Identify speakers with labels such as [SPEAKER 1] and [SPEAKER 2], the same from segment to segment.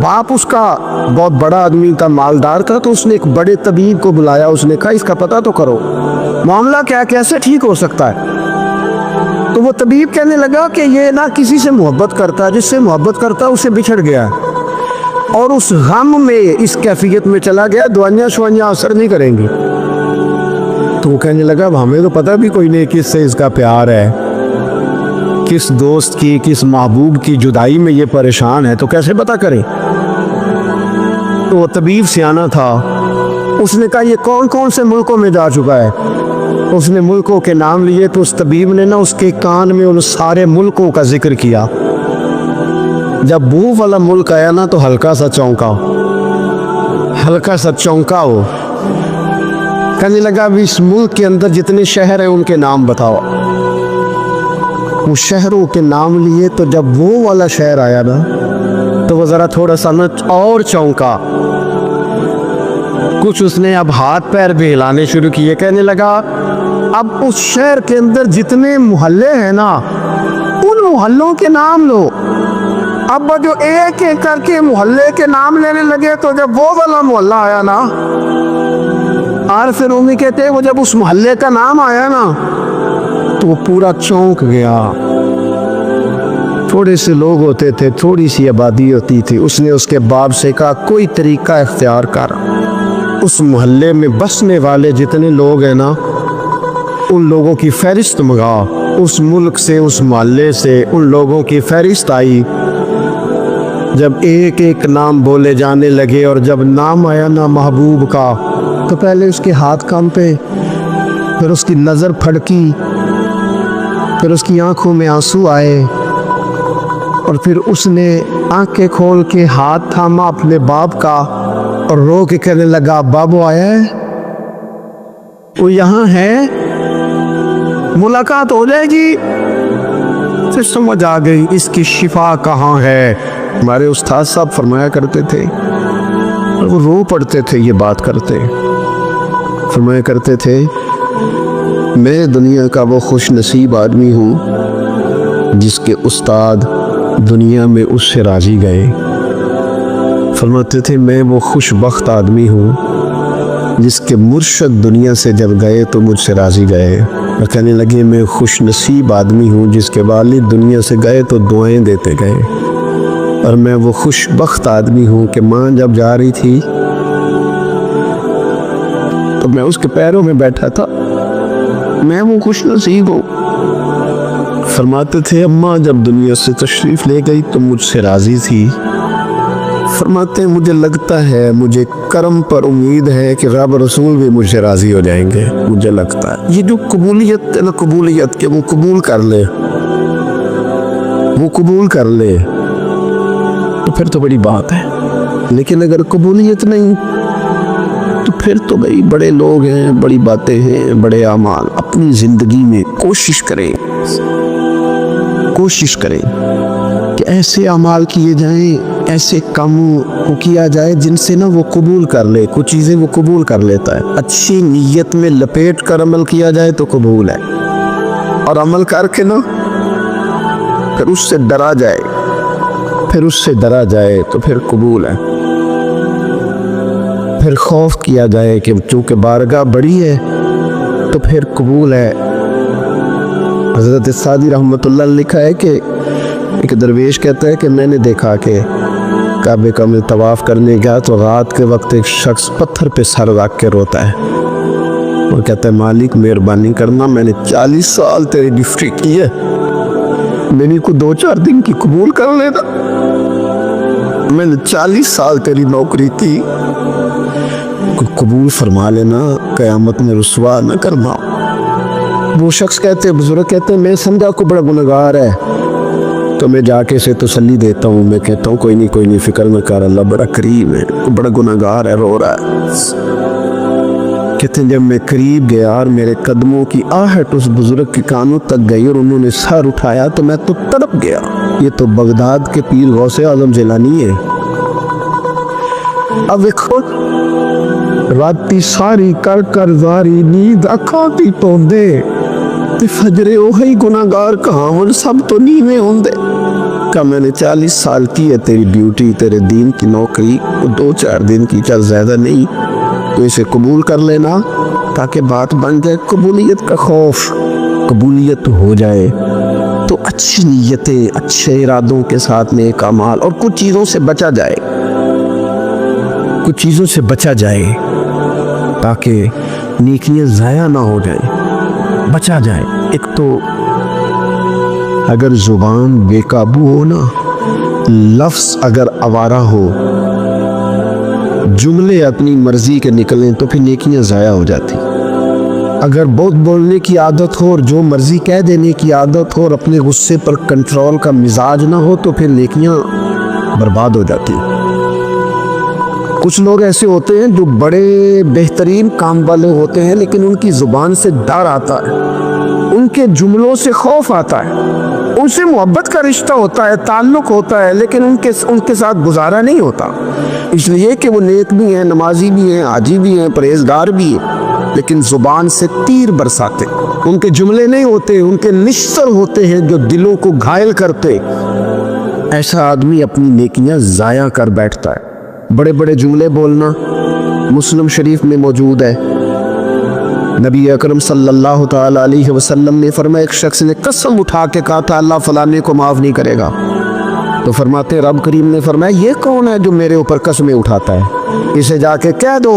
[SPEAKER 1] बाप उसका बहुत बड़ा आदमी था, मालदार था, तो उसने एक बड़े तबीब को बुलाया। उसने कहा इसका पता तो करो, मामला क्या, कैसे ठीक हो सकता है। तो वो तबीब कहने लगा कि ये ना किसी से मोहब्बत करता है, जिससे मोहब्बत करता है उससे बिछड़ गया और उस गम में इस कैफियत में चला गया, दवाइयाँ शवाइयाँ असर नहीं करेंगी। तो वो कहने लगा अब हमें तो पता भी कोई नहीं किससे इसका प्यार है, किस दोस्त की, किस महबूब की जुदाई में ये परेशान है, तो कैसे पता करें। तो वो तबीब सियाना था, उसने कहा ये कौन कौन से मुल्कों में जा चुका है। उसने मुल्कों के नाम लिए तो उस तबीब ने ना उसके कान में उन सारे मुल्कों का जिक्र किया। जब वो वाला मुल्क आया ना तो हल्का सा चौंका हो, कहने लगा अभी इस मुल्क के अंदर जितने शहर हैं उनके नाम बताओ। वो शहरों के नाम लिए तो जब वो वाला शहर आया ना तो वो ज़रा थोड़ा सा न और चौंका। कुछ उसने अब हाथ पैर भी हिलाने शुरू किए। कहने लगा अब उस शहर के अंदर जितने मोहल्ले हैं ना उन मोहल्लों के नाम लो। अब जो एक एक करके मोहल्ले के नाम लेने लगे तो जब वो वाला मोहल्ला आया ना, और फिर उन्हें कहते हैं वो जब उस मोहल्ले का नाम आया ना तो वो पूरा चौंक गया। थोड़े से लोग होते थे, थोड़ी सी आबादी होती थी। उसने उसके बाप से कहा कोई तरीका इख्तियार कर, उस मोहल्ले में बसने वाले जितने लोग हैं ना उन लोगों की फहरिस्त मंगा। उस मुल्क से, उस मोहल्ले से उन लोगों की फहरिस्त आई। जब एक एक नाम बोले जाने लगे और जब नाम आया ना महबूब का तो पहले उसके हाथ कांपे, फिर उसकी नज़र फड़की, फिर उसकी आंखों में आंसू आए और फिर उसने आंखें खोल के हाथ थामा अपने बाप का और रो के कहने लगा बाबू आया है, वो यहाँ है, मुलाकात हो जाएगी। फिर समझ आ गई इसकी शिफा कहाँ है। हमारे उस्ताद साहब फरमाया करते थे और वो रो पड़ते थे ये बात करते, फरमाया करते थे मैं दुनिया का वो खुश नसीब आदमी हूँ जिसके उस्ताद दुनिया में उससे राजी गए। फरमाते थे मैं वो खुशबख्त आदमी हूँ जिसके मुर्शद दुनिया से जब गए तो मुझसे राजी गए। और कहने लगे मैं खुश नसीब आदमी हूँ जिसके वालिद दुनिया से गए तो दुआएं देते गए। और मैं वो खुशबख्त आदमी हूँ कि माँ जब जा रही थी तो मैं उसके पैरों में बैठा था, मैं वो खुश नसीब हूँ। फरमाते थे अम्मा जब दुनिया से तशरीफ़ ले गई तो मुझसे राज़ी थी। फरमाते मुझे लगता है, मुझे करम पर उम्मीद है कि रब रसूल भी मुझसे राज़ी हो जाएंगे। मुझे लगता है ये जो कबूलियत है ना, कबूलियत के वो कबूल कर ले, वो कबूल कर ले तो फिर तो बड़ी बात है। लेकिन अगर कबूलियत नहीं तो फिर तो भाई बड़े लोग हैं, बड़ी बातें हैं, बड़े आमाल। अपनी ज़िंदगी में कोशिश करें कि ऐसे अमाल किए जाएं, ऐसे काम को किया जाए जिनसे ना वो कबूल कर ले। कुछ चीज़ें वो कबूल कर लेता है। अच्छी नीयत में लपेट कर अमल किया जाए तो कबूल है, और अमल करके ना फिर उससे डरा जाए तो फिर कबूल है। फिर खौफ किया जाए कि चूँकि बारगाह बड़ी है तो फिर कबूल है। हज़रत सादी रहमतुल्लाह ने लिखा है कि एक दरवेश कहता है कि मैंने देखा कि काबे का में तवाफ़ करने गया तो रात के वक्त एक शख्स पत्थर पे सर रख के रोता है और कहता है मालिक मेहरबानी करना, मैंने 40 साल तेरी ड्यूटी की है, मैंने को 2-4 दिन की कबूल कर लेना। मैंने 40 साल तेरी नौकरी की, कबूल फरमा लेना, क़यामत में रुसवा न करना। वो शख्स कहते, बुजुर्ग कहते मैं समझा को बड़ा गुनहगार है तो मैं जाके से तसल्ली देता हूँ। मैं कहता हूँ कोई नहीं फिक्र न कर, अल्लाह बड़ा करीब है, बड़ा गुनहगार है, रो रहा है। कहते जब मैं करीब गया और मेरे कदमों की आहट उस बुजुर्ग के कानों तक गई और उन्होंने सर उठाया तो मैं तो तड़प गया। ये तो बगदाद के पीर गौसे आजम जिलानी है। अब देखो राती सारी कर कर जारी नींद अखा दी तोंदे ते फजरे ओही गुनाहगार कहावन सब तो नीवे होंदे। का मैंने 40 साल की है तेरी ड्यूटी, तेरे दीन की नौकरी, 2-4 दिन की, चल ज़्यादा नहीं, तो इसे कबूल कर लेना ताकि बात बन जाए। कबूलियत का खौफ, कबूलियत हो जाए तो अच्छी नीयतें, अच्छे इरादों के साथ नेक अमाल और कुछ चीज़ों से बचा जाए, कुछ चीज़ों से बचा जाए ताकि नेकियां ज़ाया ना हो जाए, बचा जाए। एक तो अगर जुबान बेकाबू हो ना, लफ्ज़ अगर आवारा हो, जुमले अपनी मर्जी के निकलें तो फिर नेकियां ज़ाया हो जाती। अगर बहुत बोलने की आदत हो और जो मर्जी कह देने की आदत हो और अपने गुस्से पर कंट्रोल का मिजाज ना हो तो फिर नेकियां बर्बाद हो जाती। कुछ लोग ऐसे होते हैं जो बड़े बेहतरीन काम वाले होते हैं लेकिन उनकी ज़ुबान से डर आता है, उनके जुमलों से खौफ आता है, उनसे मोहब्बत का रिश्ता होता है, ताल्लुक होता है, लेकिन उनके साथ गुजारा नहीं होता, इसलिए कि वो नेक भी हैं, नमाजी भी हैं, हाजी भी हैं, परहेजगार भी हैं, लेकिन ज़ुबान से तीर बरसाते। उनके जुमले नहीं होते, उनके निश्चर होते हैं जो दिलों को घायल करते। ऐसा आदमी अपनी नेकियां ज़ाया कर बैठता है। बड़े बड़े जुमले बोलना मुस्लिम शरीफ में मौजूद है। नबी अकरम सल्लल्लाहु ताला अलैहि वसल्लम ने फरमाया, एक शख्स ने कसम उठा के कहा था अल्लाह फलाने को माफ़ नहीं करेगा, तो फरमाते रब करीम ने फरमाया ये कौन है जो मेरे ऊपर कसमें उठाता है, इसे जाके कह दो।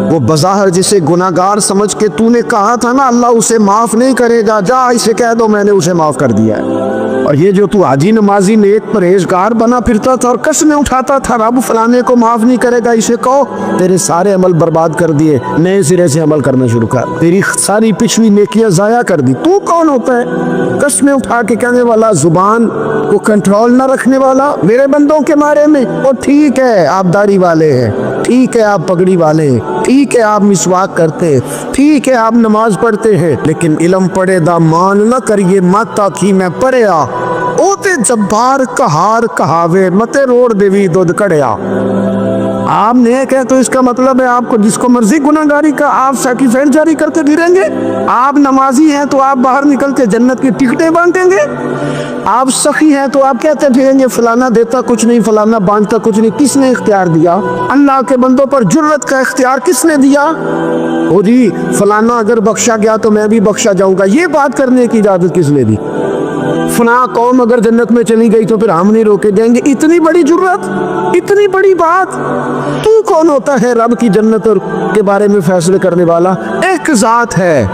[SPEAKER 1] वो बज़ाहिर जिसे गुनाहगार समझ के तूने कहा था ना अल्लाह उसे माफ़ नहीं करेगा, जा इसे कह दो मैंने उसे माफ़ कर दिया है। और ये जो तू हाजी नमाजी नेक परहेजगार बना फिरता था और कसमें उठाता था रब फलाने को माफ़ नहीं करेगा, इसे कहो तेरे सारे अमल बर्बाद कर दिए, नए सिरे से अमल करना शुरू कर, तेरी सारी पिछली नेकियां ज़ाया कर दी। तू कौन होता है कसमें उठा के कहने वाला, जुबान को कंट्रोल ना रखने वाला मेरे बंदों के बारे में? और ठीक है आप दाढ़ी वाले हैं, ठीक है आप पगड़ी वाले हैं, ठीक है आप मिसवाक करते, ठीक है आप नमाज पढ़ते हैं, लेकिन इल्म पढ़े दा मान न करिए मत आखी मैं पढ़िया, ओते जब्बार कहार कहावे मते रोड देवी दूध कड़िया। आप नेक है तो इसका मतलब है आपको जिसको मर्जी गुनाहगारी का आप सर्टिफिकेट जारी करते फिरेंगे। आप नमाजी हैं तो आप बाहर निकल के जन्नत की टिकटें बांटेंगे। आप सखी हैं तो आप कहते फिरेंगे फलाना देता कुछ नहीं, फलाना बांटता कुछ नहीं। किसने इख्तियार दिया? अल्लाह के बंदों पर जुर्रत का इख्तियार किसने दिया? ओ जी फलाना अगर बख्शा गया तो मैं भी बख्शा जाऊंगा, ये बात करने की इजाजत किसने दी? फला कौम अगर जन्नत में चली गई तो फिर हम नहीं रोके जाएंगे। इतनी बड़ी जुर्रत, इतनी बड़ी बात। तू कौन होता है रब की जन्नत और के बारे में फैसले करने वाला? एक जात है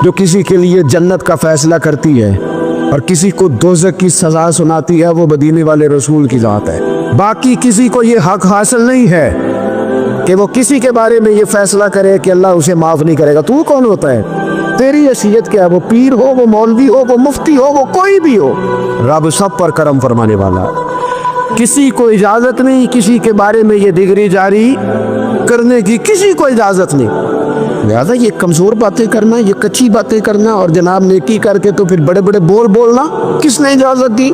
[SPEAKER 1] जो किसी के लिए जन्नत का फैसला करती है और किसी को दोज़ख की सजा सुनाती है, वो मदीने वाले रसूल की जात है। बाकी किसी को ये हक हासिल नहीं है कि वो किसी के बारे में ये फैसला करे कि अल्लाह उसे माफ नहीं करेगा। तू कौन होता है? तेरी हैसियत क्या है? वो पीर हो, वो मौलवी हो, वो मुफ्ती हो, वो कोई भी हो, रब सब पर करम फरमाने वाला है। किसी को इजाजत नहीं किसी के बारे में ये डिग्री जारी करने की, किसी को इजाजत नहीं। लिहाजा ये कमजोर बातें करना, ये कच्ची बातें करना और जनाब नेकी करके तो फिर बड़े बड़े बोल बोलना किसने इजाजत दी?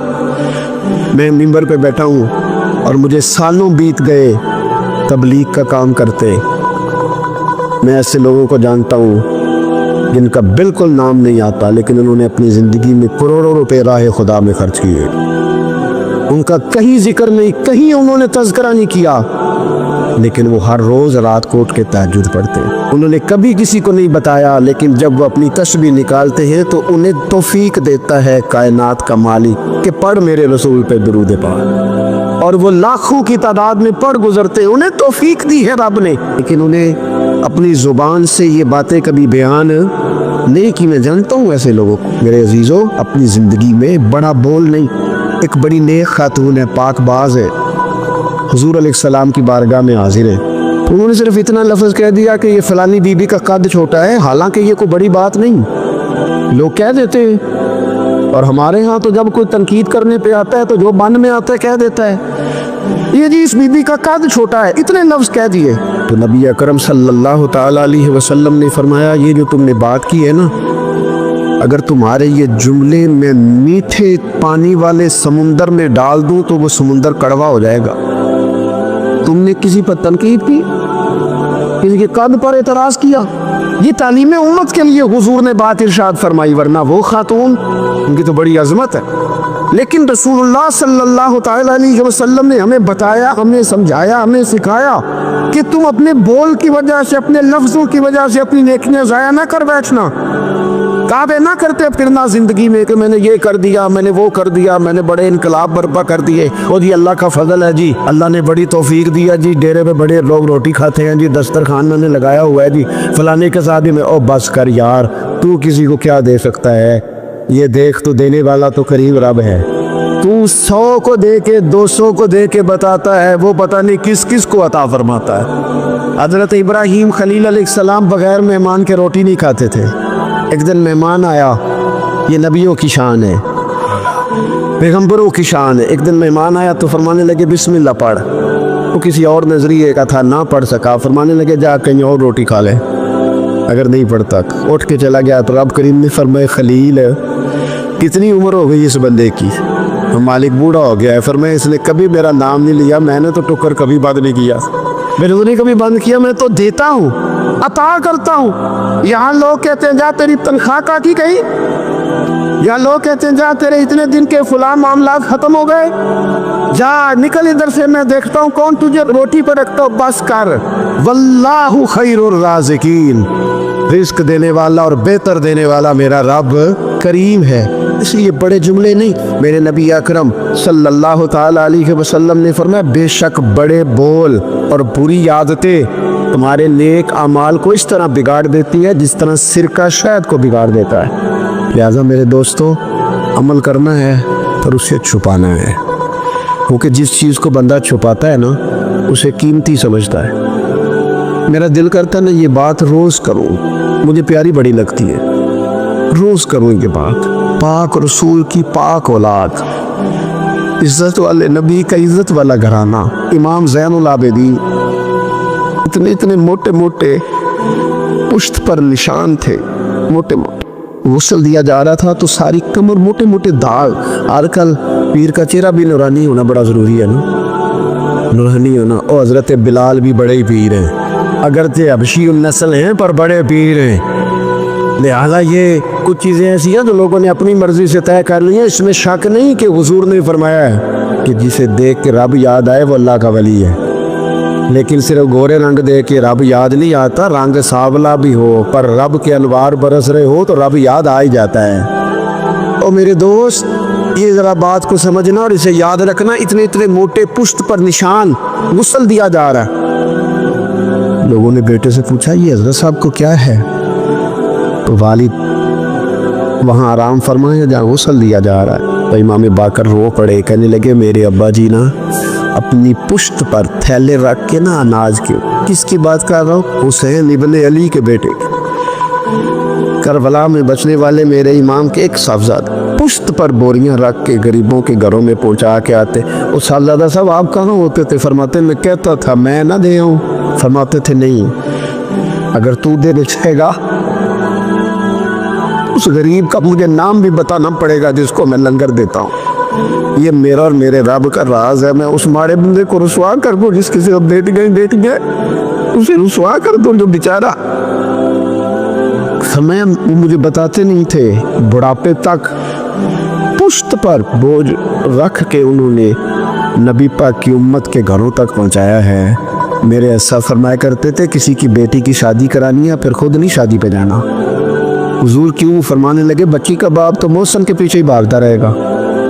[SPEAKER 1] मैं मिंबर पे बैठा हूँ और मुझे सालों बीत गए तबलीग का काम करते। मैं ऐसे लोगों को जानता हूँ जिनका बिल्कुल नाम नहीं आता, लेकिन उन्होंने अपनी ज़िंदगी में करोड़ों रुपए राह खुदा में खर्च किए। उनका कहीं जिक्र नहीं, कहीं उन्होंने तज़किरा नहीं किया, लेकिन वो हर रोज़ रात को उठ के तहज्जुद पढ़ते हैं। उन्होंने कभी किसी को नहीं बताया, लेकिन जब वो अपनी तस्बीह निकालते हैं तो उन्हें तौफीक देता है कायनात का मालिक कि पढ़ मेरे रसूल पे दुरूद पाक, और वो लाखों की तादाद में पढ़ गुजरते। उन्हें तौफीक दी है रब ने, लेकिन उन्हें अपनी ज़ुबान से ये बातें कभी बयान नहीं की। मैं जानता हूँ ऐसे लोगों को मेरे अजीज़ों, अपनी ज़िंदगी में बड़ा बोल नहीं। एक बड़ी नेक खातून है, पाकबाज है, हुजूर अलैहिस्सलाम की बारगाह में हाजिर है। उन्होंने सिर्फ इतना लफ्ज़ कह दिया कि ये फलानी बीबी का कद छोटा है, हालांकि ये कोई बड़ी बात नहीं, लोग कह देते हैं। और हमारे यहाँ तो जब कोई तनकीद करने पे आता है तो जो मन में आता है कह देता है, ये जी इस बीबी का कद छोटा है, इतने लफ्ज़ कह दिए। तो नबी अकरम सल्लल्लाहु ताला अलैहि वसल्लम ने फरमाया, ये जो तुमने बात की है ना, अगर तुम्हारे ये जुमले में मीठे पानी वाले समुंदर में डाल दूं तो वो समुंदर कड़वा हो जाएगा। तुमने किसी पर तनकीद की, किसी के कद पर एतराज़ किया, ये तालीम उम्मत के लिए हुजूर ने बात इरशाद फरमाई, वरना वो खातून उनकी तो बड़ी अजमत है। लेकिन रसूलुल्लाह सल्लल्लाहु ताला अलैहि वसल्लम ने हमें बताया, हमें समझाया, हमें सिखाया कि तुम अपने बोल की वजह से, अपने लफ्जों की वजह से अपनी नेकियां जाया ना कर बैठना। दावे ना करते फिरना जिंदगी में कि मैंने ये कर दिया, मैंने वो कर दिया, मैंने बड़े इनकलाब बर्पा कर दिए। और जी अल्लाह का फजल है जी, अल्लाह ने बड़ी तौफीक दिया जी, डेरे पे बड़े लोग रोटी खाते हैं जी, दस्तरखान मैंने लगाया हुआ है जी, फलाने के साथ ही में। ओ बस कर यार, तू किसी को क्या दे सकता है? ये देख, तो देने वाला तो करीब रब है। तू 100 को दे के, 200 को दे के बताता है, वो पता नहीं किस किस को अता फरमाता है। हजरत इब्राहीम खलील अलैहिस्सलाम बगैर मेहमान के रोटी नहीं खाते थे। एक दिन मेहमान आया, ये नबियों की शान है, पैगंबरों की शान है। एक दिन मेहमान आया तो फरमाने लगे बिस्मिल्लाह पढ़। वो किसी और नजरिए का था, ना पढ़ सका, फरमाने लगे जा कहीं और रोटी खा ले, अगर नहीं पढ़ता। उठ के चला गया तो रब करीम ने फरमाया खलील कितनी उम्र हो गई इस बंदे की? मालिक बूढ़ा हो गया है। फरमाया इसने कभी मेरा नाम नहीं लिया, मैंने तो टुक्कर कभी बंद नहीं किया, मैंने नहीं कभी बंद किया, मैं तो देता हूँ, अता करता हूँ। यहाँ लोग कहते हैं जा तेरी तनख्वाह काटी गई, यहाँ लोग कहते हैं जा तेरे इतने दिन के फुला मामला खत्म हो गए, जा निकल इधर से, मैं देखता हूँ कौन तुझे रोटी पर रखता हूँ, बस कर। वल्लाहु खैरुर राज़िकीन, रिस्क देने वाला और बेहतर देने वाला मेरा रब करीम है। इसलिए बड़े जुमले नहीं, मेरे नबी अकरम सल्लल्लाहु ताला अलैहि वसल्लम ने फरमाया बेशक बड़े बोल और बुरी आदतें तुम्हारे नेक अमाल को इस तरह बिगाड़ देती है जिस तरह सिरका शहद को बिगाड़ देता है। लिहाजा मेरे दोस्तों, अमल करना है पर उसे छुपाना है, क्योंकि जिस चीज़ को बंदा छुपाता है ना, उसे कीमती समझता है। मेरा दिल करता है ना ये बात रोज़ करूँ, मुझे प्यारी बड़ी लगती है, रोज़ करूँ ये बात। पाक रसूल की पाक औलाद, इज्जत वाले नबी का इज्जत वाला घराना, इमाम ज़ैनुल आबिदीन, इतने इतने मोटे मोटे पुश्त पर निशान थे, मोटे मोटे गुस्ल दिया जा रहा था तो सारी कमर मोटे मोटे दाग। आजकल पीर का चेहरा भी नूरानी होना बड़ा ज़रूरी है ना, नूरानी होना। और हज़रत बिलाल भी बड़े ही पीर हैं, अगरचे हबशी नस्ल हैं पर बड़े पीर हैं। लिहाजा ये कुछ चीज़ें ऐसी हैं जो लोगों ने अपनी मर्जी से तय कर ली हैं। इसमें शक नहीं कि हुजूर ने फरमाया है कि जिसे देख के रब याद आए वो अल्लाह का वली है, लेकिन सिर्फ गोरे रंग देख के रब याद नहीं आता, रंग सांवला भी हो पर रब के अनवार बरस रहे हो तो रब याद आ ही जाता है। और मेरे दोस्त, ये ज़रा बात को समझना और इसे याद रखना, इतने इतने मोटे पुश्त पर निशान गुस्ल दिया जा रहा है। लोगों ने बेटे से पूछा ये हज़रत साहब को क्या है? तो वालिद वहाँ आराम फरमाया जहाँ गुस्ल दिया जा रहा है। तो इमाम बाकर रो पड़े, कहने लगे मेरे अब्बा जी ना अपनी पुश्त पर थैले रख के ना अनाज के, किसकी बात कर रहा हूँ? हुसैन इब्ने अली के बेटे, करबला में बचने वाले मेरे इमाम के एक साहबजादा पुश्त पर बोरियां रख के गरीबों के घरों में पहुंचा के आते। उस साहबजादा साहब आप कहाँ होते थे? फरमाते मैं कहता था मैं ना दे आऊँ। फरमाते थे नहीं, अगर तू दे देगा उस गरीब का मुझे नाम भी बताना पड़ेगा जिसको मैं लंगर देता हूँ। ये मेरा और मेरे रब का राज है। मैं उस माड़े बंदे को रुसवा कर दूँ जिसके से बेटी गए उसे रुसवा कर दूँ जो बेचारा समय मुझे बताते नहीं थे, बुढ़ापे तक पुश्त पर बोझ रख के उन्होंने नबी पाक की उम्मत के घरों तक पहुँचाया है। मेरे ऐसा फरमाया करते थे किसी की बेटी की शादी करानी है फिर खुद नहीं शादी पे जाना। हुजूर क्यों? फरमाने लगे बच्ची का बाप तो मौसम के पीछे ही भागता रहेगा,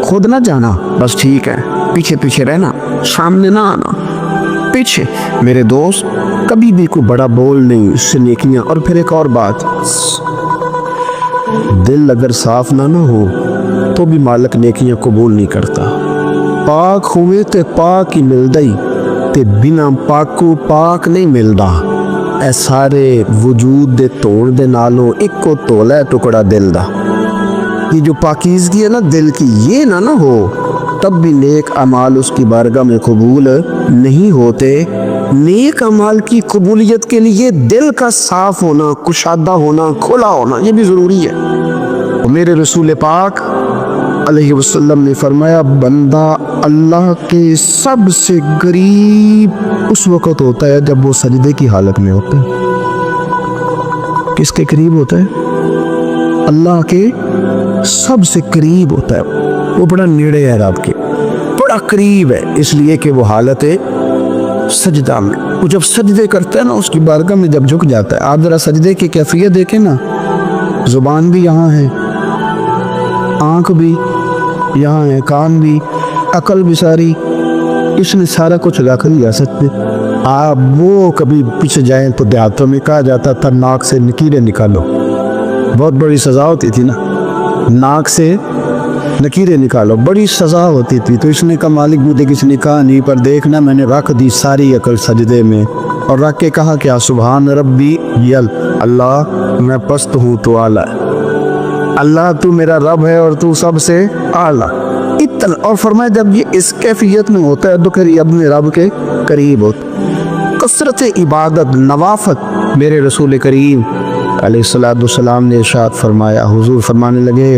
[SPEAKER 1] खुद ना जाना, बस ठीक है पीछे पीछे रहना, सामने ना आना, पीछे। मेरे दोस्त, कभी भी कोई बड़ा बोल नहीं, इससे नेकियां। और फिर एक और बात, दिल अगर साफ ना हो तो भी मालिक नेकियां कबूल नहीं करता। पाक हुए ते पाक ही मिलदा ही, ते बिना पाकू पाक नहीं मिलदा। ए सारे वजूद दे तोड़ दे नालों इको तोला है टुकड़ा दिल दा। ये जो पाकीज़गी है ना दिल की, ये ना हो तब भी नेक अमाल उसकी बारगाह में कबूल नहीं होते। नेक अमाल की कबूलियत के लिए दिल का साफ होना, कुशादा होना, खुला होना, ये भी ज़रूरी है। और मेरे रसूल पाक अलैहि वसल्लम ने फरमाया बंदा अल्लाह के सबसे करीब उस वक़्त होता है जब वो सजदे की हालत में होता है। किसके करीब होता है? अल्लाह के सबसे करीब होता है। वो बड़ा नेड़े है रब के, बड़ा करीब है, इसलिए कि वो हालत है सजदा में। वो जब सजदे करता है ना, उसकी बारगाह में जब झुक जाता है, आप जरा सजदे की कैफियत देखें ना, जुबान भी यहाँ है, आंख भी यहाँ है, कान भी, अकल भी सारी, इसने सारा कुछ रख लिया सजदे। आप वो कभी पीछे जाएं तो देहातों में कहा जाता था नाक से लकीरें निकालो, बहुत बड़ी सजा होती थी ना, नाक से लकीरें निकालो, बड़ी सजा होती थी। तो इसने कहा मालिक मुझे किसी ने कहा नहीं, पर देखना मैंने रख दी सारी अकल सजदे में, और रख के कहा क्या सुभान रब्बी यल, अल्लाह मैं पस्त हूँ तो आला, अल्लाह तू मेरा रब है और तू सबसे आला। इतना, और फरमाया जब ये इस कैफियत में होता है तो फिर अपने रब के करीब होता। कसरत इबादत नवाफत मेरे रसूल करीम अलैहिस्सलाम ने इरशाद फरमाया, हुजूर फरमाने लगे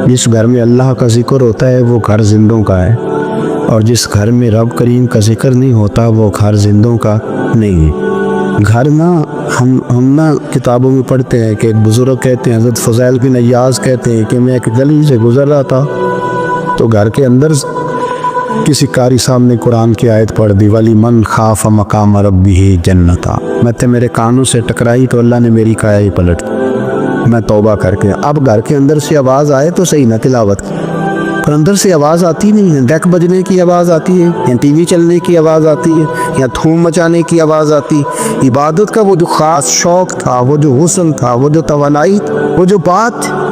[SPEAKER 1] जिस घर में अल्लाह का जिक्र होता है वो घर जिंदों का है, और जिस घर में रब करीम का जिक्र नहीं होता वो घर जिंदों का नहीं है। घर ना हम ना किताबों में पढ़ते हैं कि एक बुजुर्ग कहते हैं, हज़रत फ़ज़ैल बिन अय्याज़ कहते हैं कि मैं एक गली से गुजर रहा था तो घर के अंदर किसी कारी सामने कुरान की आयत पढ़ दी, वली मन खाफ मकाम रब्बिही जन्नता, मैं तो मेरे कानों से टकराई तो अल्लाह ने मेरी काया ही पलट दी, मैं तौबा करके। अब घर के अंदर से आवाज़ आए तो सही ना तिलावत की, पर अंदर से आवाज़ आती नहीं है, डेक बजने की आवाज़ आती है, या टीवी चलने की आवाज़ आती है, या धूम मचाने की आवाज़ आती। इबादत का वो जो ख़ास शौक़ था, वो जो हुस्न था, वो जो तवानाई, वो जो बात।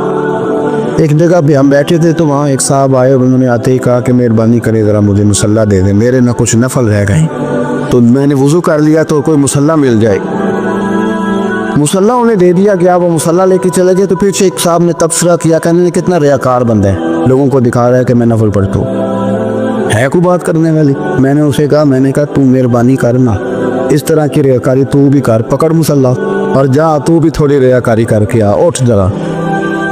[SPEAKER 1] एक जगह पे हम बैठे थे तो वहाँ एक साहब आए और उन्होंने आते ही कहा कि मेहरबानी करें ज़रा मुझे मुसल्ला दे दें, मेरे ना कुछ नफल रह गए। तो मैंने वज़ू कर लिया तो कोई मुसल्ला मिल जाए, मुसल्ला उन्हें दे दिया गया, वो मुसल्ला लेके चले गए। तो पीछे एक साहब ने तबसरा किया, कहने कितना रियाकार बंदा है, लोगों को दिखा रहा है कि मैं नफल पढ़ता हूँ, है कोई बात करने वाली। मैंने उसे कहा, मैंने कहा तू मेहरबानी करना, इस तरह की रियाकारी तू भी कर, पकड़ मुसल्ला और जा तू भी थोड़ी रियाकारी करके आ, उठ जरा।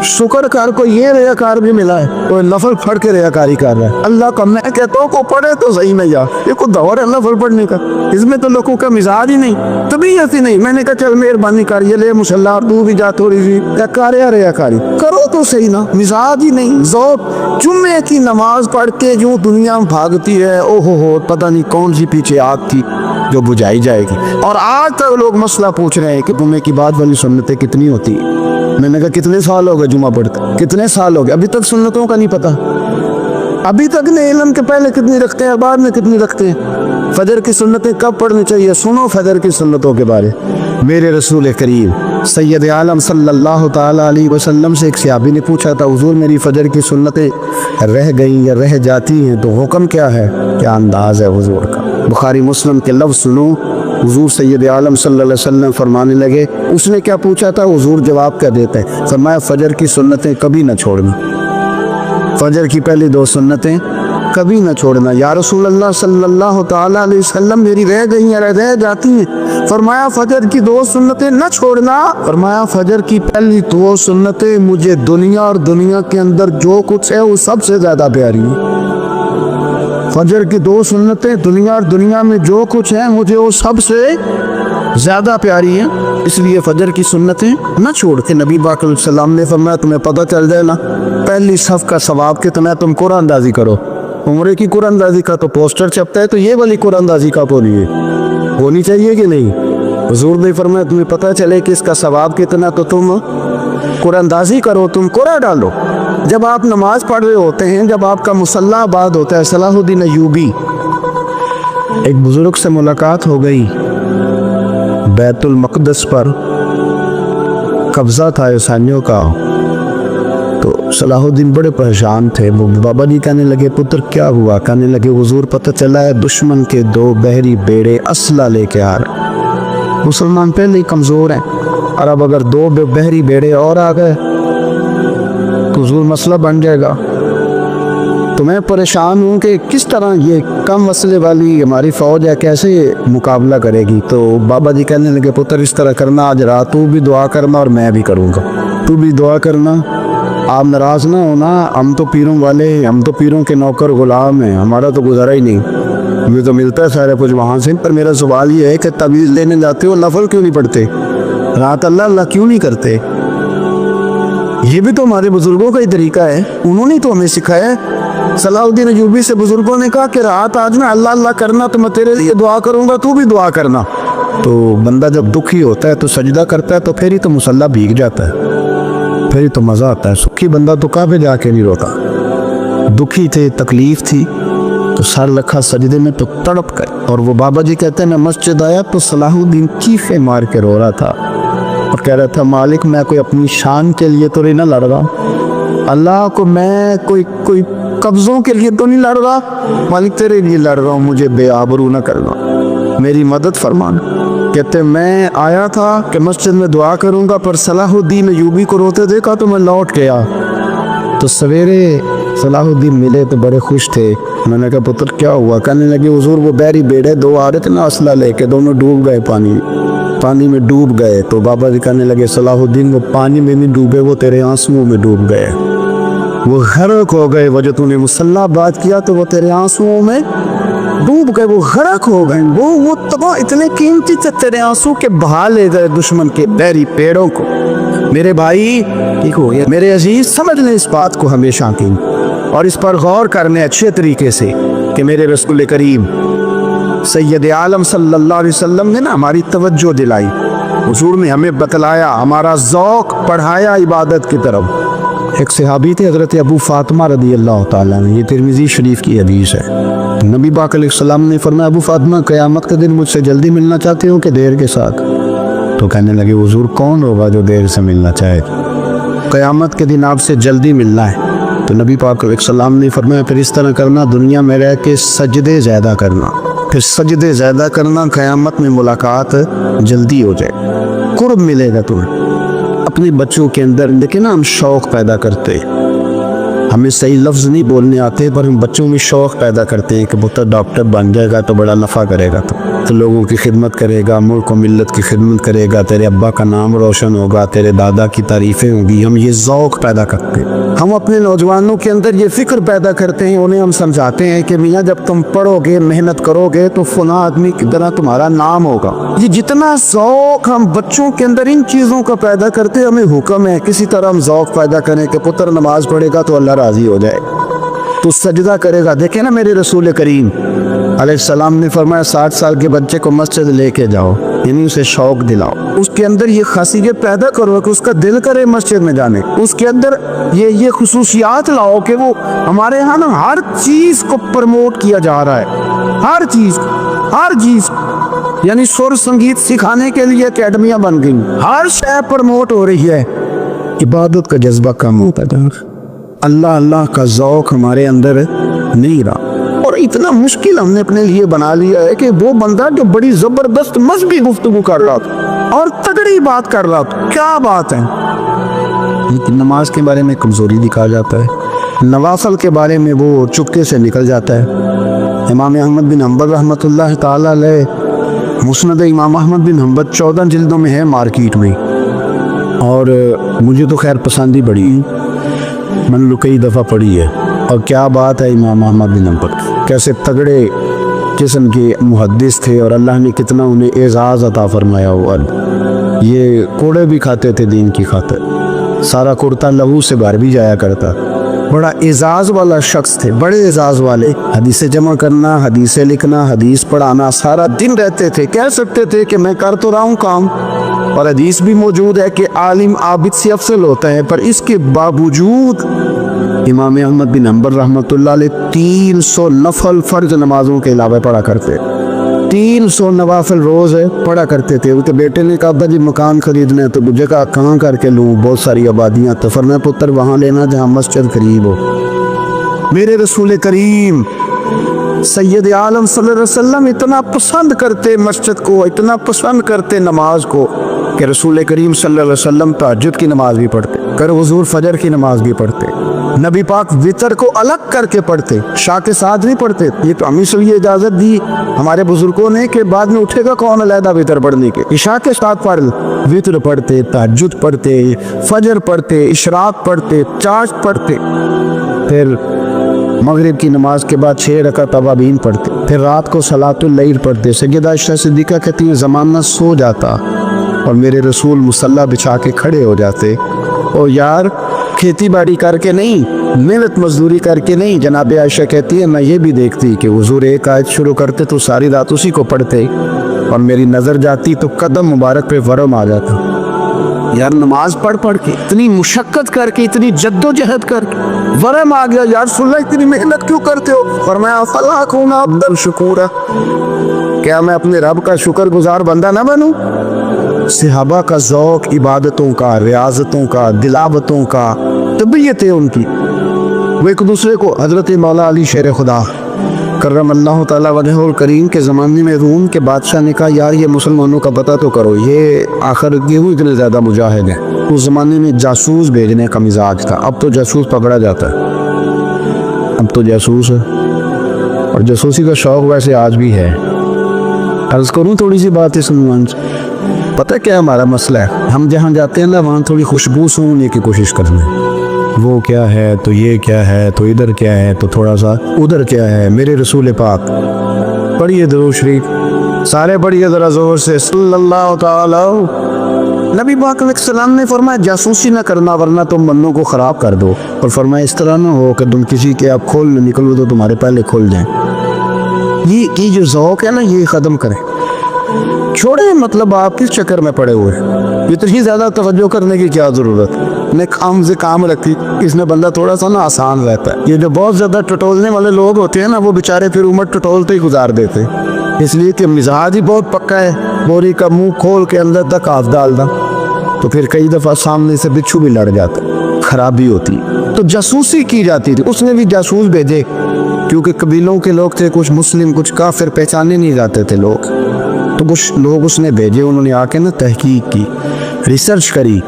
[SPEAKER 1] शुक्र कर को ये रियाकार भी मिला है, कोई नफल पढ़ के रियाकारी कर रहा है। अल्लाह का मैं कहता हूँ को पढ़े तो सही नहीं, यार ये को दौर है नफल पढ़ने का, इसमें तो लोगों का मिजाज ही नहीं, तबीयत ही नहीं। मैंने कहा चल मेहरबानी कर, ये ले मुसल्ला, तू भी जा थोड़ी सी रियाकारी करो तो सही ना, मिजाज ही नहीं। ज़ौक़ जुम्मे की नमाज पढ़ के जो दुनिया में भागती है, ओहो हो, पता नहीं कौन सी पीछे आग थी जो बुझाई जाएगी। और आज तक लोग मसला पूछ रहे हैं कि जुम्मे की बाद वाली सुन्नतें कितनी होती है। मैंने कहा कितने साल हो गए जुम्मा पढ़ते, कितने साल हो गए, अभी तक सुन्नतों का नहीं पता, अभी तक ने इल्म के पहले कितनी रखते हैं, बाद में कितनी रखते हैं। फजर की सुन्नतें कब पढ़नी चाहिए, सुनो फजर की सुन्नतों के बारे। मेरे रसूल करीम सैयद आलम सल्लल्लाहु ताला अलैहि वसल्लम से एक सहाबी ने पूछा था, हुजूर मेरी फजर की सुन्नतें रह गई या रह जाती हैं तो हुक्म क्या है, क्या अंदाज है हुजूर का। बुखारी मुस्लिम के लफ्ज़ सुनो, हुजूर सैयद आलम सल्लल्लाहु अलैहि वसल्लम फरमाने लगे, उसने क्या पूछा था, हुजूर जवाब क्या देते हैं, फरमाया फजर की सुन्नतें कभी ना छोड़ना, फजर की पहली दो सुन्नतें कभी ना छोड़ना। या रसूल अल्लाह सल्लल्लाहु ताला अलैहि वसल्लम मेरी रह गई या रह जाती हैं, फरमाया फजर की दो सुन्नतें ना छोड़ना, फरमाया फजर की पहली दो सुन्नतें मुझे दुनिया और दुनिया के अंदर जो कुछ है वो सबसे ज्यादा प्यारी है। फजर की दो सुन्नतें दुनिया और दुनिया में जो कुछ है मुझे वो सबसे ज़्यादा प्यारी है, इसलिए फजर की सुन्नतें न छोड़ के। नबी पाक सल्लल्लाहु अलैहि वसल्लम ने फरमाया तुम्हें पता चल जाए ना पहली सफ का सवाब कितना है, तुम कुरान अंदाजी करो। उम्र की कुरान अंदाजी का तो पोस्टर छपता है, तो ये वाली कुरान अंदाजी का होनी चाहिए कि नहीं। हुजूर ने फरमाया तुम्हें पता चले कि इसका सवाब कितना, तो तुम कुरान अंदाजी करो, तुम कुरान डालो। जब आप नमाज पढ़ रहे होते हैं, जब आपका मुसल्ला आबाद होता है, सलाहुद्दीन अय्यूबी एक बुजुर्ग से मुलाकात हो गई, बैतुल मक़दस पर कब्जा था ईसाइयों का। तो सलाहुद्दीन बड़े परेशान थे। वो बाबा जी कहने लगे पुत्र क्या हुआ, कहने लगे हुजूर पता चला है दुश्मन के दो बहरी बेड़े असला लेके आ रहे, मुसलमान पहले ही कमज़ोर हैं, और अब अगर दो बहरी बेड़े और आ गए तो हुजूर मसला बन जाएगा। तो मैं परेशान हूँ कि किस तरह ये कम मसले वाली हमारी फ़ौज है कैसे मुकाबला करेगी। तो बाबा जी कहने लगे पुत्र इस तरह करना, आज रात तू भी दुआ करना और मैं भी करूँगा, तू भी दुआ करना, आप नाराज़ ना होना। हम तो पीरों वाले, हम तो पीरों के नौकर गुलाम हैं, हमारा तो गुजारा ही नहीं, हमें तो मिलता है सारा कुछ वहाँ से। पर मेरा सवाल ये है कि तवीज़ लेने जाते हो नफल क्यों नहीं पढ़ते, रात अल्लाह अल्लाह क्यों नहीं करते। ये भी तो हमारे बुजुर्गों का ही तरीका है, उन्होंने तो हमें सिखाया है। सलाहुद्दीन अयूबी से बुजुर्गों ने कहा कि रात आज में अल्लाह अल्लाह करना, तो मैं तेरे लिए दुआ करूंगा, तू भी दुआ करना। तो बंदा जब दुखी होता है तो सजदा करता है, तो फिर ही तो मुसल्ला भीग जाता है, फिर ही तो मज़ा आता है। सुखी बंदा तो काबे जाके नहीं रोता। दुखी थे, तकलीफ थी, तो सर रखा सजदे में तो तड़प कर। और वो बाबा जी कहते हैं मैं मस्जिद आया तो सलाहुद्दीन चीखे मार के रो रहा था और कह रहा था मालिक मैं कोई अपनी शान के लिए तो नहीं ना लड़ रहा, अल्लाह को मैं कोई कब्जों के लिए तो नहीं लड़ रहा, मालिक तेरे लिए लड़ रहा हूँ, मुझे बेआबरू ना करना, मेरी मदद फरमाना। कहते मैं आया था कि मस्जिद में दुआ करूँगा, पर सलाहुद्दीन अयूबी को रोते देखा तो मैं लौट गया। तो सवेरे सलाहुद्दीन मिले तो बड़े खुश थे। मैंने कहा पुत्र क्या हुआ? कहने लगे हुजूर वो बैरी बेड़े दो आ रहे थे ना असला लेके, दोनों डूब गए, पानी में डूब गए। तो बाबा जी कहने लगे सलाहुद्दीन वो पानी में नहीं डूबे, वो तेरे आंसुओं में डूब गए, वो गरक हो गए। वो जो तूने मुसल्ला बात किया तो वो तेरे आंसुओं में डूब गए, वो गरक हो गए। वो तबाह इतने कीमती थे, तेरे आंसू के बहा ले गए दुश्मन के बैरी पेड़ों को। मेरे भाई ठीक हो गया। मेरे अजीज समझ लें इस बात को हमेशा की, और इस पर गौर करने अच्छे तरीके से कि मेरे रसूल करीम सैयद आलम सल्लल्लाहु अलैहि वसल्लम ने ना हमारी तवज्जो दिलाई, हुजूर ने हमें बतलाया, हमारा ज़ौक़ बढ़ाया इबादत की तरफ। एक सहाबी थे हज़रत अबू फातिमा रदी अल्लाह ताला अन्हा, ये तिरमिज़ी शरीफ की हदीस है। नबी पाक अलैहिस्सलाम ने फरमाया अबू फातिमा क़यामत के दिन मुझसे जल्दी मिलना चाहते हो कि देर के साथ? तो कहने लगे हुजूर कौन होगा जो देर से मिलना चाहे? क़यामत के दिन आपसे जल्दी मिलना है। तो नबी पाक अलैहिस्सलाम ने फरमाया फिर इस तरह करना, दुनिया में रह के सजदे ज़्यादा करना, फिर सजदे ज़्यादा करना, क़यामत में मुलाकात जल्दी हो जाए, कुर्ब मिलेगा तुम्हें। अपने बच्चों के अंदर देखिए ना, हम शौक़ पैदा करते, हमें सही लफ्ज़ नहीं बोलने आते, पर हम बच्चों में शौक़ पैदा करते हैं कि पुत्र डॉक्टर बन जाएगा तो बड़ा नफ़ा करेगा, तो लोगों की खिदमत करेगा, मुल्क व मिल्लत की खिदमत करेगा, तेरे अब्बा का नाम रोशन होगा, तेरे दादा की तारीफ़ें होंगी। हम ये ज़ौक़ पैदा करते हैं। हम अपने नौजवानों के अंदर ये फ़िक्र पैदा करते हैं, उन्हें हम समझाते हैं कि मियाँ जब तुम पढ़ोगे, मेहनत करोगे तो फलां आदमी की तरह तुम्हारा नाम होगा। ये जितना ज़ौक़ हम बच्चों के अंदर इन चीज़ों का पैदा करते हैं, हमें हुक्म है किसी तरह हम ज़ौक़ पैदा करें कि पुत्र नमाज पढ़ेगा तो अल्लाह राज़ी हो जाए, तो सजदा करेगा। देखे ना मेरे रसूल करीम अलैहिस्सलाम ने फरमाया 60 साल के बच्चे को मस्जिद लेके जाओ, यानी उसे शौक दिलाओ, उसके अंदर ये खासियत पैदा करो कि उसका दिल करे मस्जिद में जाने, उसके अंदर ये खुसूसियात लाओ कि वो हमारे यहाँ ना हर चीज़ को प्रमोट किया जा रहा है, हर चीज़ यानी सुर संगीत सिखाने के लिए अकेडमियाँ बन गई, हर शय प्रमोट हो रही है। इबादत का जज्बा कम होता जा रहा, अल्लाह अल्लाह का ज़ौक़ हमारे अंदर नहीं रहा। और इतना मुश्किल हमने अपने लिए बना लिया है कि वो बंदा जो बड़ी ज़बरदस्त मज़हबी गुफ्तगू कर रहा था और तगड़ी बात कर रहा था, क्या बात है, नमाज के बारे में कमज़ोरी दिखा जाता है, नवाफल के बारे में वो चुपके से निकल जाता है। इमाम अहमद बिन हम्बल रहमतुल्लाह ताला अलैह, मुस्नद इमाम अहमद बिन हम्बल 14 जिल्दों में है मार्केट में, और मुझे तो खैर पसंद ही बड़ी, मैंने कई दफ़ा पढ़ी है। और क्या बात है इमाम अहमद बिन हम्बल, कैसे तगड़े किस्म के मुहद्दिस थे और अल्लाह ने कितना उन्हें एजाज़ अता फरमाया हुआ। ये कोड़े भी खाते थे दीन की खातिर, सारा कुर्ता लहू से बाहर भी जाया करता, बड़ा एजाज़ वाला शख्स थे, बड़े एजाज़ वाले। हदीसें जमा करना, हदीसें लिखना, हदीस पढ़ाना, सारा दिन रहते थे। कह सकते थे कि मैं कर तो रहा हूँ काम, और हदीस भी मौजूद है कि आलिम आबिद से अफसल होता है, पर इसके बावजूद इमाम अहमद बिन हम्बल रहमतुल्लाह अलैह 300 नफल फ़र्ज नमाजों के अलावा पढ़ा करते, 300 नवाफिल रोज़ पढ़ा करते थे। उनके बेटे ने कहा अब्बा जी मकान खरीदना है, तो मुझे कहा कहाँ करके लूँ, बहुत सारी आबादियाँ, तो फरमाया पुत्र वहाँ लेना जहाँ मस्जिद करीब हो। मेरे रसूल करीम सैयद आलम सल्लल्लाहु अलैहि वसल्लम इतना पसंद करते मस्जिद को, इतना पसंद करते नमाज को कि रसूल करीम सल्लल्लाहु अलैहि वसल्लम तहज्जुद की नमाज भी पढ़ते, कर हुजूर फजर की नमाज भी पढ़ते, नबी पाक वितर को अलग करके पढ़ते, शाह के साथ नहीं पढ़ते। ये तो हमें से ये इजाज़त दी हमारे बुजुर्गों ने कि बाद में उठेगा कौन अलहदा वितर पढ़ने के, इशा के साथ पढ़ वितर पढ़ते, तहज्जुद पढ़ते, फजर पढ़ते, इशराक पढ़ते, चाश पढ़ते, फिर मगरिब की नमाज के बाद 6 रकात अवाबीन पढ़ते, फिर रात को सलातुल लैल पढ़ते। सैयदा आयशा सिद्दीक़ा कहती है ज़माना सो जाता और मेरे रसूल मुसल्ला बिछा के खड़े हो जाते, और यार खेती बाड़ी करके नहीं, मेहनत मजदूरी करके नहीं। जनाब आयशा कहती है मैं ये भी देखती कि हुजूर एक आयत शुरू करते तो सारी रात उसी को पढ़ते, और मेरी नज़र जाती तो कदम मुबारक पे वरम आ जाता। यार नमाज पढ़ पढ़ के, इतनी मुशक्कत करके, इतनी जद्दोजहद करके वरम आ गया। यार सुल्ला इतनी मेहनत क्यों करते हो? फरमाया फला खूना अब्दुल शुकूरा, क्या मैं अपने रब का शुक्रगुजार बंदा ना बनूं? सहाबा का ज़ौक़ इबादतों का, रियाजतों का, दिलावतों का, तबीयत है उनकी। वो एक दूसरे को, हज़रत मौला अली शेर खुदा करमल्लाहु ताला वजहुल करीम के ज़माने में रूम के बादशाह ने कहा यार ये मुसलमानों का पता तो करो, ये आखिर क्यों इतने ज़्यादा मुजाहिद हैं। उस ज़माने में जासूस भेजने का मिजाज था, अब तो जासूस पकड़ा जाता है, अब तो जासूस है। और जासूसी का शौक़ वैसे आज भी है। अर्ज़ करूँ थोड़ी सी बात इस उन्वान से, पता क्या हमारा मसला है, हम जहाँ जाते हैं ना वहाँ थोड़ी खुशबू सूंघने की कोशिश करते हैं। वो क्या है तो ये क्या है तो इधर क्या है तो थोड़ा सा उधर क्या है। मेरे रसूल पाक पढ़िए दुरूद शरीफ, सारे पढ़िए ज़रा ज़ोर से, सल्लल्लाहु ताला। नबी पाक अलैहिस्सलाम ने फरमाया जासूसी ना करना वरना तुम बंदों को ख़राब कर दो, और फरमाया इस तरह ना हो कि तुम किसी के आप खोल निकलो तो तुम्हारे पहले खुल जाएं। ये जो ज़ौक़ है ना ये ख़त्म करें, छोड़े। मतलब आप किस चक्कर में पड़े हुए हैं, इतनी ज़्यादा तवज्जो करने की क्या ज़रूरत। ने काम से काम रखी, इसमें बंदा थोड़ा सा ना आसान रहता है। ये जो बहुत ज़्यादा टटोलने वाले लोग होते हैं ना वो बेचारे फिर उम्र टटोलते ही गुजार देते हैं, इसलिए कि मिजाज ही बहुत पक्का है। बोरी का मुंह खोल के अंदर तक हाथ डाल दा तो फिर कई दफ़ा सामने से बिच्छू भी लड़ जाता, खराबी होती। तो जासूसी की जाती थी, उसने भी जासूस भेजे क्योंकि कबीलों के लोग थे, कुछ मुस्लिम कुछ काफिर, पहचाने नहीं जाते थे लोग, तो कुछ लोग उसने भेजे। उन्होंने आके ना तहकीक की, रिसर्च करी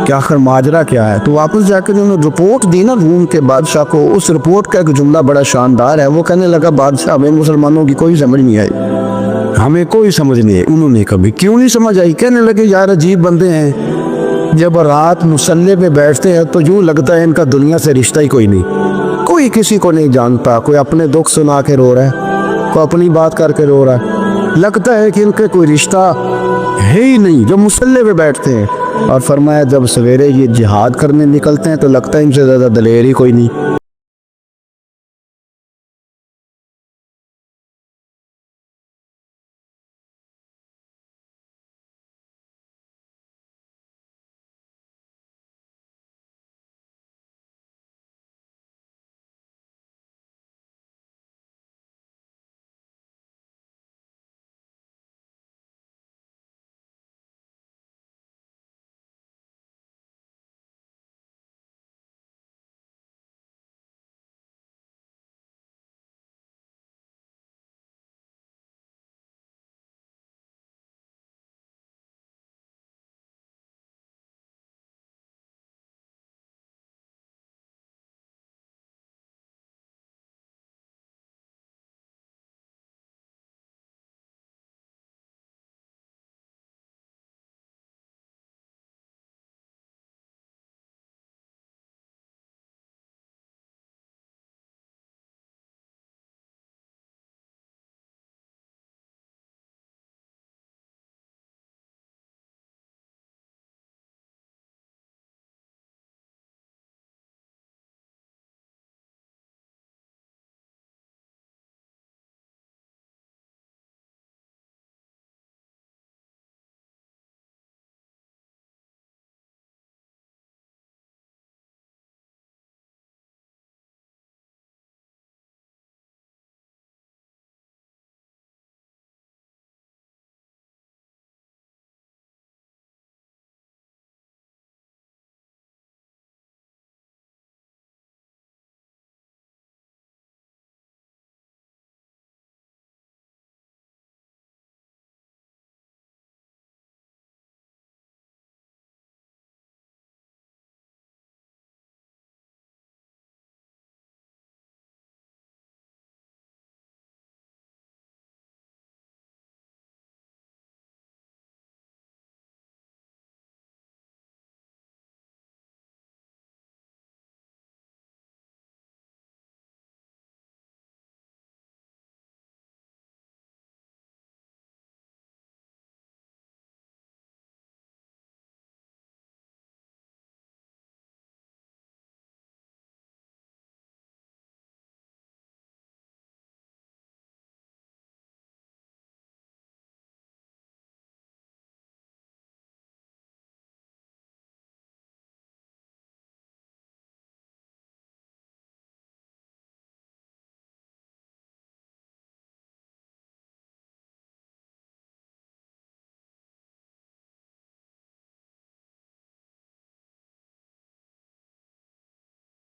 [SPEAKER 1] कि आखिर माजरा क्या है। तो वापस जाकर उन्होंने रिपोर्ट दी ना रूम के बादशाह को। उस रिपोर्ट का एक जुमला बड़ा शानदार है, वो कहने लगा बादशाह हमें मुसलमानों की कोई समझ नहीं आई, हमें कोई समझ नहीं आई। उन्होंने कभी क्यों नहीं समझ आई? कहने लगे यार अजीब बंदे हैं, जब रात मुसल्ले पे बैठते हैं तो यूँ लगता है इनका दुनिया से रिश्ता ही कोई नहीं, कोई किसी को नहीं जानता, कोई अपने दुख सुना के रो रहा है, कोई अपनी बात करके रो रहा है, लगता है कि इनके कोई रिश्ता है ही नहीं जो मुसल्ले पे बैठते हैं। और फरमाया जब सवेरे ये जिहाद करने निकलते हैं तो लगता है इनसे ज़्यादा दलेर ही कोई नहीं।